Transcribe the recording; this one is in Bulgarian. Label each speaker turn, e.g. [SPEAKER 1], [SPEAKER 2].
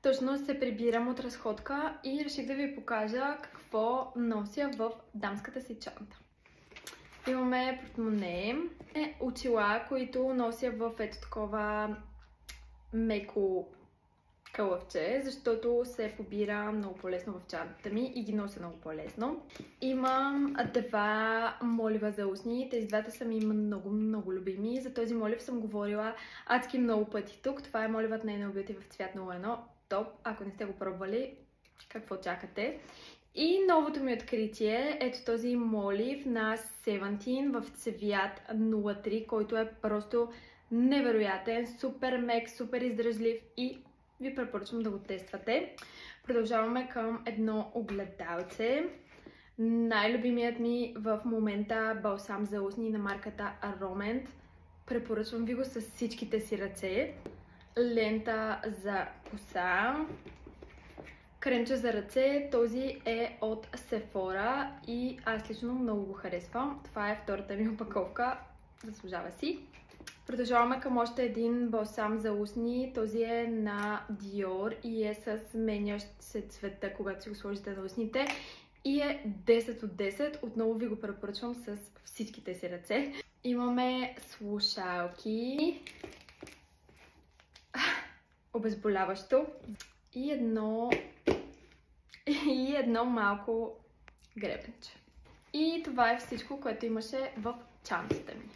[SPEAKER 1] Точно се прибирам от разходка и реших да ви покажа какво нося в дамската си чанта. Имаме портмоне, очила, които нося в ето такова меко кълъвче, защото се побира много по-лесно в чантата ми и ги нося много по-лесно. Имам два молива за устни. Тези двата са ми много любими. За този молив съм говорила адски много пъти тук. Това е моливът на Nail Beauty в цвят 01. Топ! Ако не сте го пробвали, какво чакате? И новото ми откритие, ето този молив на Seventeen в цвят 03, който е просто невероятен, супер мек, супер издръжлив и ви препоръчвам да го тествате. Продължаваме към едно огледалце. Най-любимият ми в момента балсам за устни на марката Aroment. Препоръчвам ви го с всичките си ръце. Лента за коса. Кремче за ръце. Този е от Sephora и аз лично много го харесвам. Това е втората ми опаковка. Заслужава си. Продължаваме към още един балсам за устни. Този е на Dior и е с менящ се цвета, когато си го сложите на устните. И е 10 от 10. Отново ви го препоръчвам с всичките си ръце. Имаме слушалки. Обезболяващо. И едно малко гребенче. И това е всичко, което имаше в чантата ми.